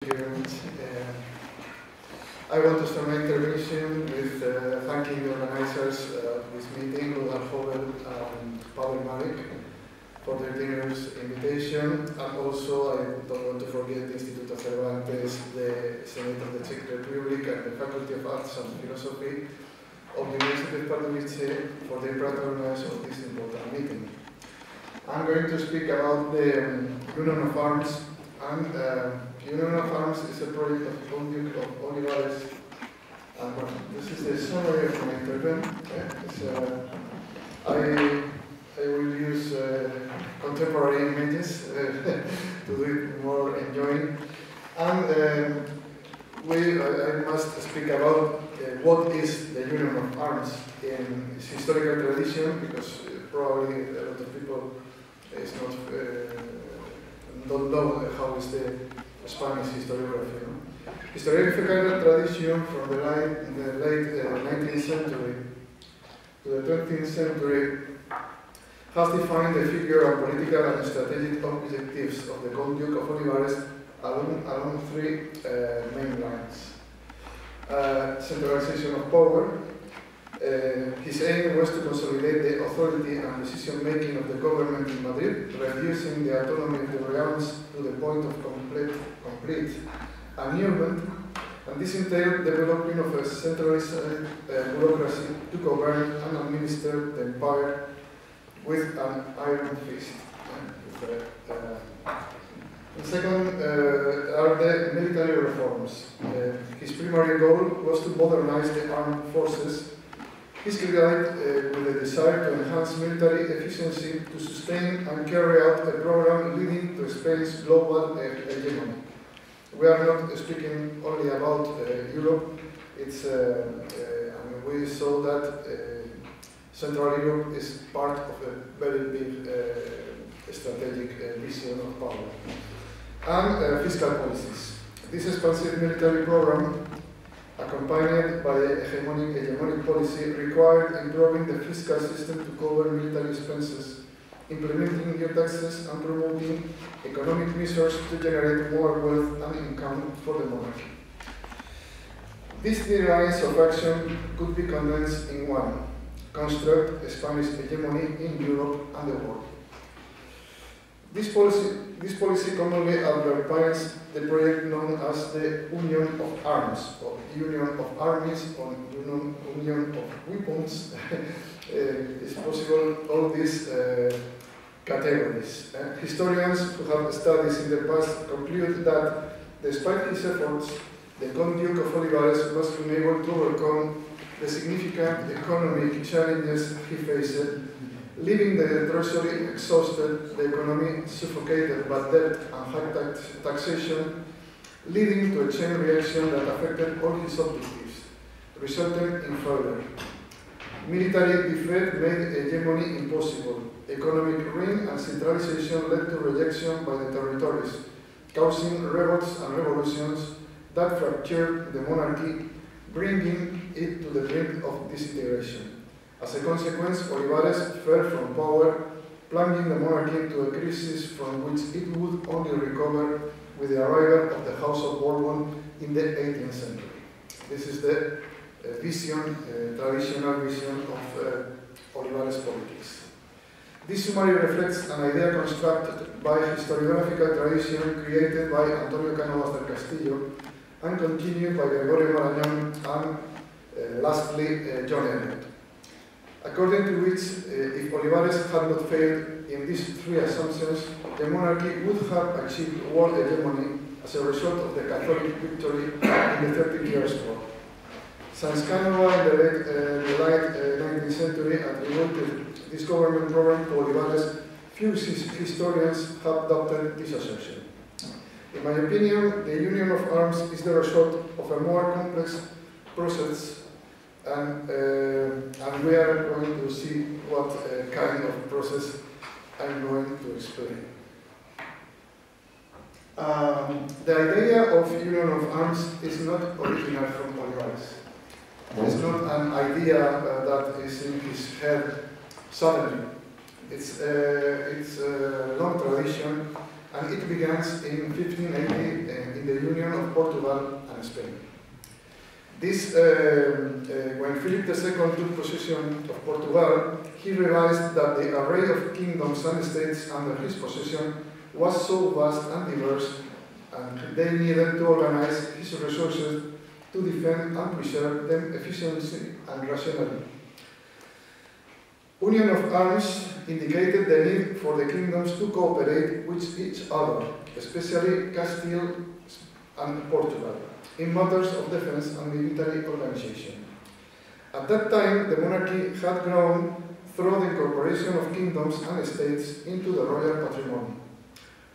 I want to start my intervention with thanking the organizers of this meeting, Rudolf Hobel and Pavel Marek, for their generous invitation, and also I don't want to forget the Instituto Cervantes, the Senate of the Czech Republic, and the Faculty of Arts and Philosophy of the University of Pardubice for their patronage of this important meeting. I'm going to speak about the Union of Arms, and Union of Arms is a project of Conde Duque de Olivares. And well, this is the summary of my intervention. I will use contemporary images to do it more enjoying. And I must speak about what is the Union of Arms in its historical tradition, because probably a lot of people don't know how is the Spanish historiography. No? Historiographical tradition from the late 19th century to the 20th century has defined the figure and political and strategic objectives of the Conde Duque of Olivares along three main lines. Centralization of power. His aim was to consolidate the authority and decision-making of the government in Madrid, reducing the autonomy of the realms to the point of complete annulment, and this entailed the development of a centralized bureaucracy to govern and administer the empire with an iron fist. The second are the military reforms. His primary goal was to modernize the armed forces. He's credited with the desire to enhance military efficiency to sustain and carry out a program leading to Spain's global hegemony. We are not speaking only about Europe. It's, we saw that Central Europe is part of a very big strategic vision of power. And fiscal policies. This expansive military program, accompanied by a hegemonic policy, required improving the fiscal system to cover military expenses, implementing new taxes, and promoting economic measures to generate more wealth and income for the monarchy. These three lines of action could be condensed in one: construct a Spanish hegemony in Europe and the world. This policy commonly underpins the project known as the Union of Arms, or Union of Armies, or Union of Weapons. It's possible all these categories. Historians who have studied in the past conclude that, despite his efforts, the Conde Duque of Olivares was unable to overcome the significant economic challenges he faced, leaving the treasury exhausted, the economy suffocated by debt and high taxation, leading to a chain reaction that affected all his objectives, resulting in failure. Military defeat made hegemony impossible. Economic ruin and centralization led to rejection by the territories, causing revolts and revolutions that fractured the monarchy, bringing it to the brink of disintegration. As a consequence, Olivares fell from power, plunging the monarchy into a crisis from which it would only recover with the arrival of the House of Bourbon in the 18th century. This is the traditional vision of Olivares politics. This summary reflects an idea constructed by historiographical tradition created by Antonio Cánovas del Castillo and continued by Gregorio Marañón and lastly John Eliot. According to which, if Olivares had not failed in these three assumptions, the monarchy would have achieved world hegemony as a result of the Catholic victory in the 30 Years' War. Since Cánovas in the late 19th century attributed this government program to Olivares, few historians have adopted this assertion. In my opinion, the Union of Arms is the result of a more complex process, and we are going to see what kind of process I'm going to explain. The idea of Union of Arms is not original from Olivares. It's not an idea that is in his head suddenly. It's a long tradition, and it begins in 1580 in the union of Portugal and Spain. This, when Felipe II took possession of Portugal, he realized that the array of kingdoms and states under his possession was so vast and diverse, and they needed to organize his resources to defend and preserve them efficiently and rationally. Union of arms indicated the need for the kingdoms to cooperate with each other, especially Castile and Portugal, in matters of defense and military organization. At that time, the monarchy had grown through the incorporation of kingdoms and states into the royal patrimony.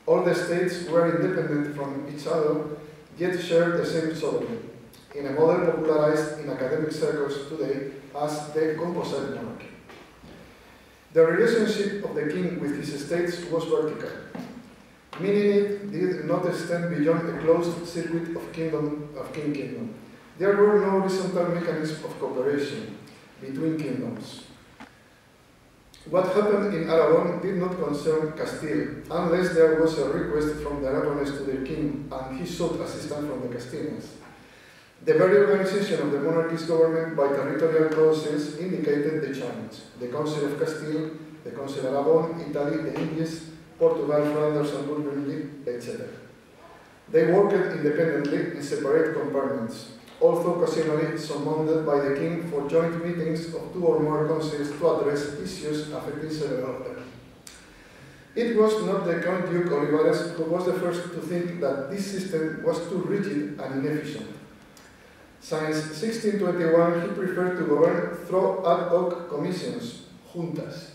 All the states were independent from each other, yet shared the same sovereignty, in a model popularized in academic circles today as the composite monarchy. The relationship of the king with his states was vertical, meaning it did not extend beyond a closed circuit of king-kingdom. There were no horizontal mechanisms of cooperation between kingdoms. What happened in Aragon did not concern Castile, unless there was a request from the Aragonese to the king, and he sought assistance from the Castilians. The very organization of the monarchy's government by territorial clauses indicated the challenge. The Council of Castile, the Council of Aragon, Italy, the Indies, Portugal, Flanders, and Burgundy, etc. They worked independently in separate compartments, although occasionally summoned by the king for joint meetings of 2 or more councils to address issues affecting several of them. It was not the Conde Duque de Olivares who was the first to think that this system was too rigid and inefficient. Since 1621, he preferred to govern through ad hoc commissions, juntas,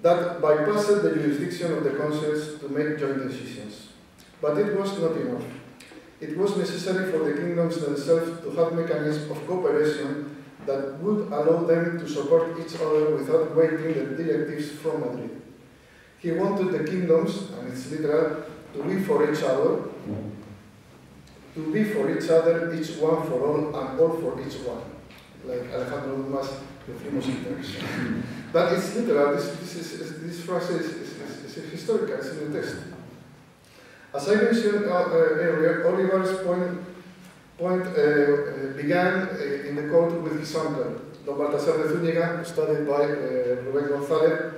that bypassed the jurisdiction of the councils to make joint decisions. But it was not enough. It was necessary for the kingdoms themselves to have mechanisms of cooperation that would allow them to support each other without waiting the directives from Madrid. He wanted the kingdoms, and it's literal, to be for each other, each one for all, and all for each one, like Alejandro Dumas, the famous international. But it's literal. This phrase is historical. It's in the text. As I mentioned earlier, Olivares' point began in the court with his uncle, Don Baltasar de Zúñiga, studied by Rubén González.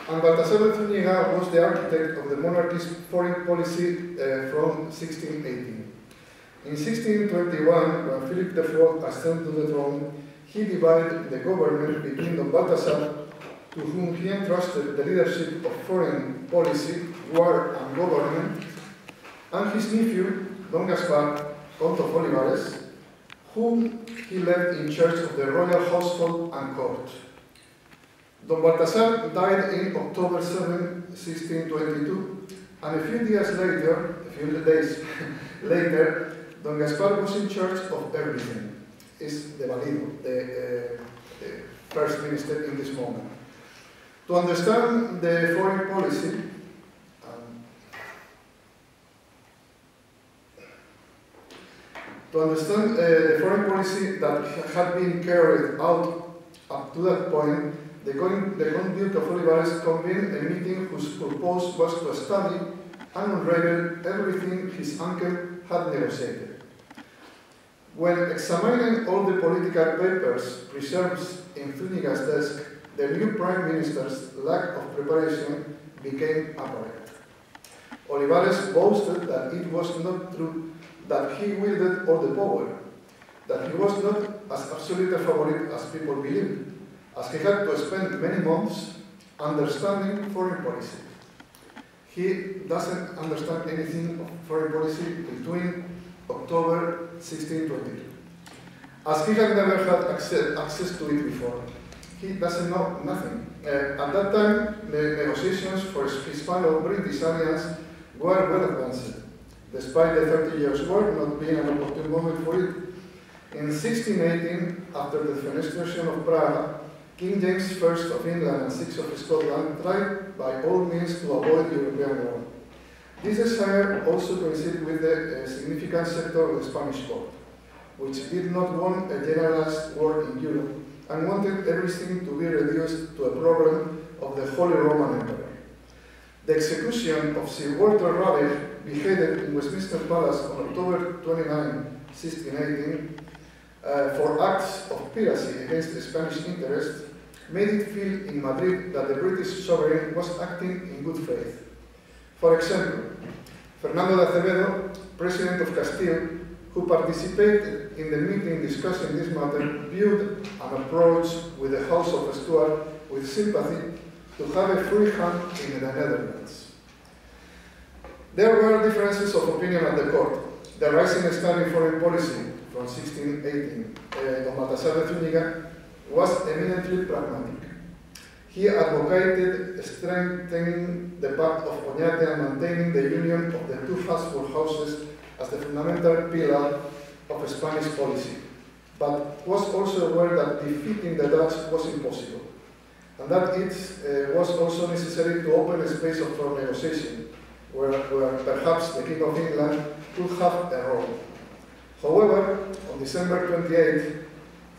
And Baltasar de Zúñiga was the architect of the monarchy's foreign policy from 1618. In 1621, when Felipe IV ascended to the throne, he divided the government between Don Baltasar, to whom he entrusted the leadership of foreign policy, war, and government, and his nephew, Don Gaspar, Conde of Olivares, whom he left in charge of the royal household and court. Don Baltasar died in October 7, 1622, and a few days later, Don Gaspar was in charge of everything. Is the Valido, the first minister in this moment. To understand the foreign policy, that had been carried out up to that point, the Conde Duque of Olivares convened a meeting whose purpose was to study and unravel everything his uncle had negotiated. When examining all the political papers preserved in Zúñiga's desk, the new prime minister's lack of preparation became apparent. Olivares boasted that it was not true that he wielded all the power, that he was not as absolute a favorite as people believed, as he had to spend many months understanding foreign policy. He doesn't understand anything of foreign policy between October 1622, as he had never had access to it before. He doesn't know nothing. At that time, the negotiations for Hispano-British alliance were well advanced, despite the 30 Years' War not being an opportune moment for it. In 1618, after the defenestration of Prague, King James I of England and VI of Scotland tried by all means to avoid European war. This desire also coincided with the significant sector of the Spanish court, which did not want a generalized war in Europe and wanted everything to be reduced to a problem of the Holy Roman Empire. The execution of Sir Walter Raleigh beheaded in Westminster Palace on October 29, 1618, for acts of piracy against the Spanish interests, made it feel in Madrid that the British sovereign was acting in good faith. For example, Fernando de Acevedo, President of Castile, who participated in the meeting discussing this matter, viewed an approach with the House of Stuart with sympathy to have a free hand in the Netherlands. There were differences of opinion at the court. The rising star in foreign policy from 1618, Don Baltasar de Zúñiga, was eminently pragmatic. He advocated strengthening the Pact of Oñate and maintaining the union of the two Habsburg houses as the fundamental pillar of Spanish policy, but was also aware that defeating the Dutch was impossible, and that it was also necessary to open a space for negotiation, where perhaps the King of England could have a role. However, on December 28,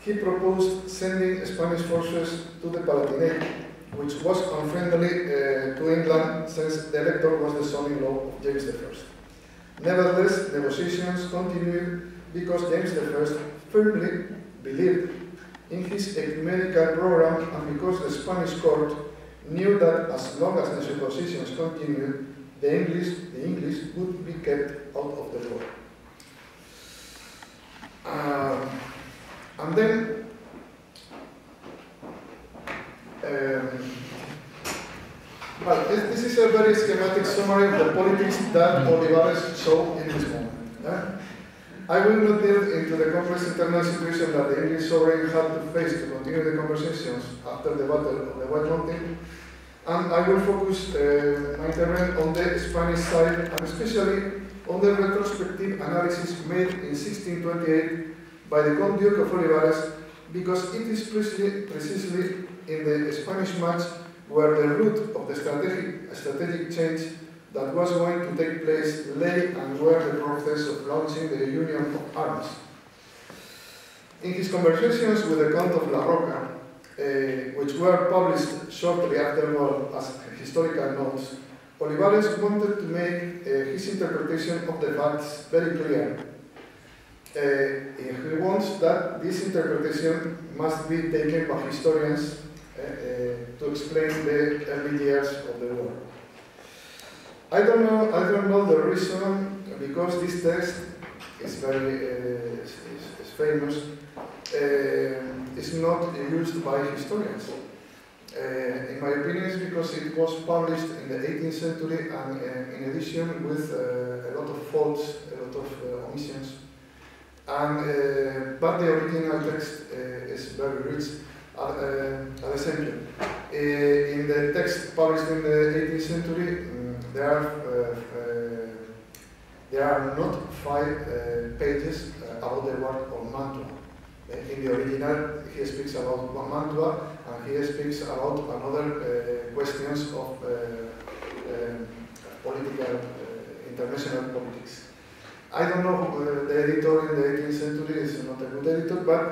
he proposed sending Spanish forces to the Palatinate, which was unfriendly to England since the elector was the son-in-law of James I. Nevertheless, negotiations continued because James I firmly believed in his ecumenical program and because the Spanish court knew that as long as the negotiations continued, the English would be kept out of the war. And then, well, this is a very schematic summary of the politics that Olivares saw in this moment. I will not delve into the complex internal situation that the English sovereign had to face to continue the conversations after the Battle of the White Mountain, and I will focus my intervention on the Spanish side, and especially on the retrospective analysis made in 1628 by the Conde Duque of Olivares, because it is precisely in the Spanish match where the root of the strategic change that was going to take place lay and where the process of launching the Union of arms. In his conversations with the Count of La Roca, which were published shortly afterward as historical notes, Olivares wanted to make his interpretation of the facts very clear. He wants that this interpretation must be taken by historians to explain the early years of the war. I don't know the reason, because this text is very is famous. Is not used by historians. In my opinion, it's because it was published in the 18th century and in addition with a lot of faults, a lot of omissions. And, but the original text is very rich. Ad example, in the text published in the 18th century, there are not 5 pages about the work of Mantua. In the original, he speaks about Mantua, and he speaks about another questions of political, international politics. I don't know, the editor in the 18th century is not a good editor, but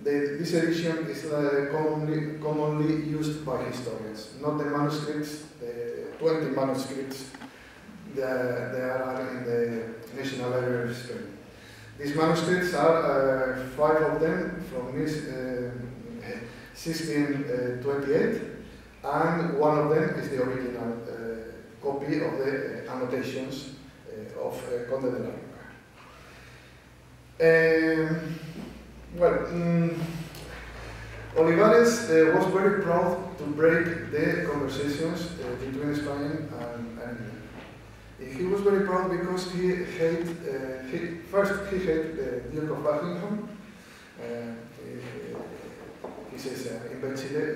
this edition is commonly used by historians, not the manuscripts, the 20 manuscripts that are in the National Library of Spain. These manuscripts are 5 of them from 1628, and one of them is the original copy of the annotations of Conde de Olivares. Olivares was very proud to break the conversations between Spain and England. He was very proud because he hated the Duke of Buckingham. He says invincible,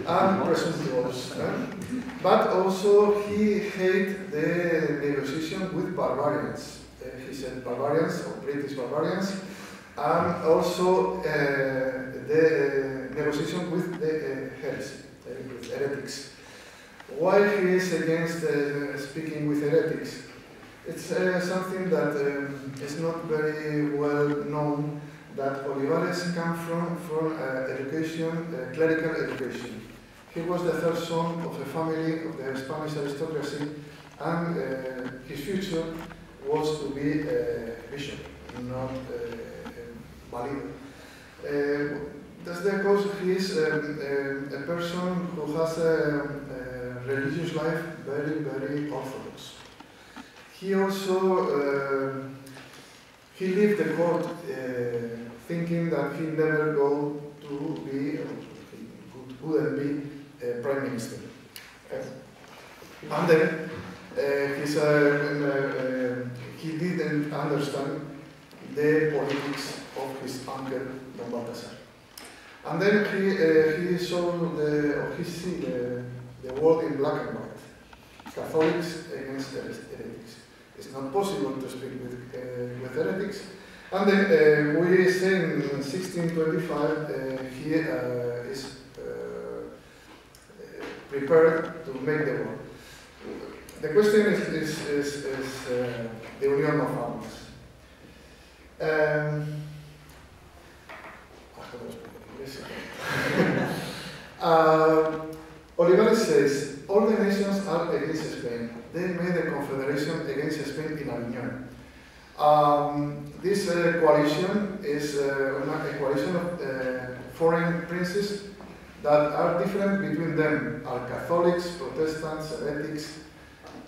and presumptuous. But also he hated the negotiation with barbarians. He said barbarians, or British barbarians, and also the negotiation with the heresy, with heretics. Why he is against speaking with heretics? It's something that is not very well known, that Olivares comes from education, clerical education. He was the third son of a family of the Spanish aristocracy, and his future was to be a bishop, not valid. That's because he is a person who has a religious life very, very orthodox. He also he left the court thinking that he never go to be, he wouldn't be a prime minister. And then he didn't understand the politics of his uncle, Don Baltasar. And then he saw he see the world in black and white. Catholics against heretics. It's not possible to speak with heretics. And then we say in 1625 he is prepared to make the war. The question is the Unión of armas. Olivares says, all the nations are against Spain. They made a confederation against Spain in Unión. This coalition is a coalition of foreign princes that are different between them, are Catholics, Protestants, heretics,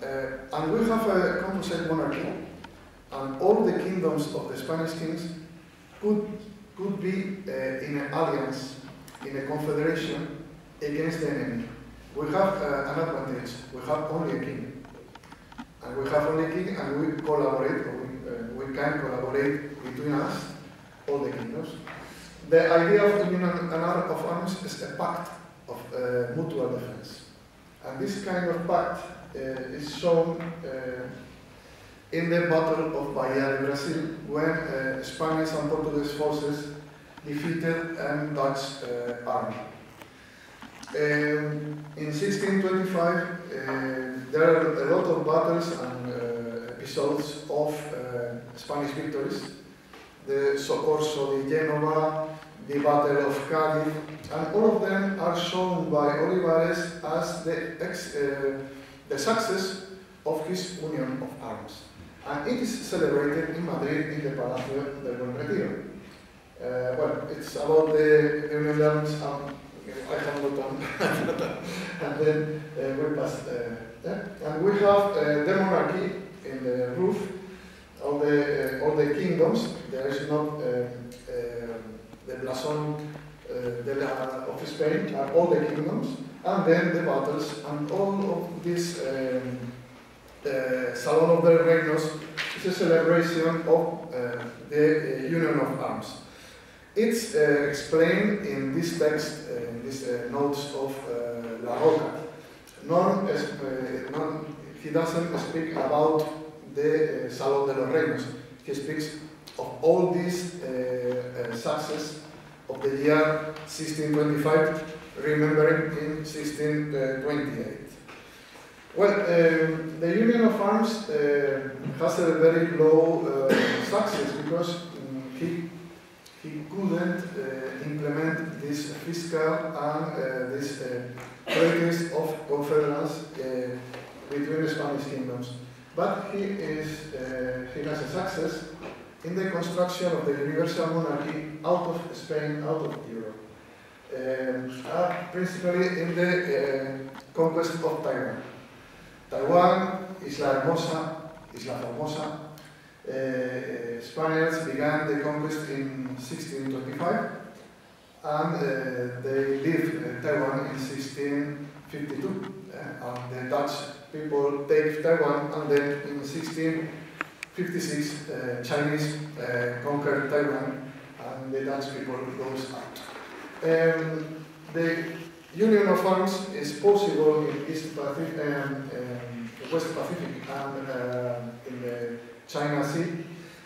and we have a composite monarchy, and all the kingdoms of the Spanish kings could be in an alliance, in a confederation against the enemy. We have an advantage. We have only a king. And we have only a king, and we collaborate, or we can collaborate between us, all the kingdoms. The idea of Union and of arms is a pact of mutual defense. And this kind of pact is shown in the Battle of Bahia de Brazil, when Spanish and Portuguese forces defeated a Dutch army. In 1625, there are a lot of battles and episodes of Spanish victories. The Socorso de Genova, the Battle of Cádiz, and all of them are shown by Olivares as the success of his Union of arms. And it is celebrated in Madrid in the Palacio del Buen Retiro. Well, it's about the Union of arms. I have not done. And then we pass. And we have the monarchy in the roof of the kingdoms. There is not the blason of Spain, and all the kingdoms, and then the battles, and all of this Salon of the Reinos is a celebration of the Union of Arms. It's explained in this text, in these notes of La Roca. He doesn't speak about the Salón de los Reinos. He speaks of all these success of the year 1625, remembering in 1628. Well, the Union of Arms has a very low success because he couldn't implement this fiscal and this treaties of confederations between the Spanish kingdoms. But he has a success in the construction of the universal monarchy out of Spain, out of Europe. Principally in the conquest of Taiwan. Taiwan, Isla Hermosa, Isla Formosa. Spaniards began the conquest in 1625, and they left Taiwan in 1652. And the Dutch people take Taiwan, and then in 1656 Chinese conquered Taiwan, and the Dutch people goes out. The Union of Arms is possible in East Pacific, West Pacific, and in the China Sea,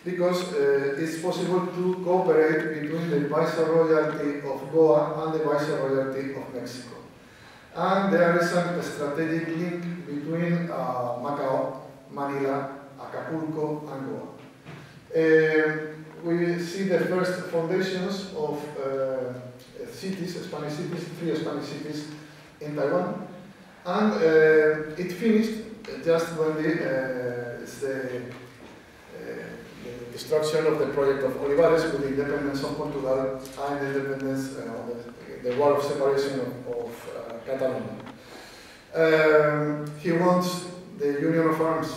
because it's possible to cooperate between the Viceroyalty of Goa and the Viceroyalty of Mexico. And there is a strategic link between Macau, Manila, Acapulco, and Goa. We see the first foundations of cities, Spanish cities, 3 Spanish cities in Taiwan, and it finished just when the destruction of the project of Olivares with the independence of Portugal and the independence, the war of separation of Catalonia. He wants the Union of Arms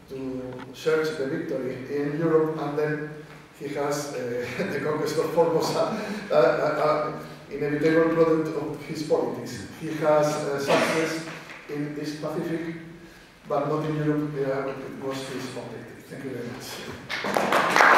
to search the victory in Europe, and then he has the conquest of Formosa, inevitable product of his politics. He has success in the East Pacific, but not in Europe. It was his objective. Thank you very much.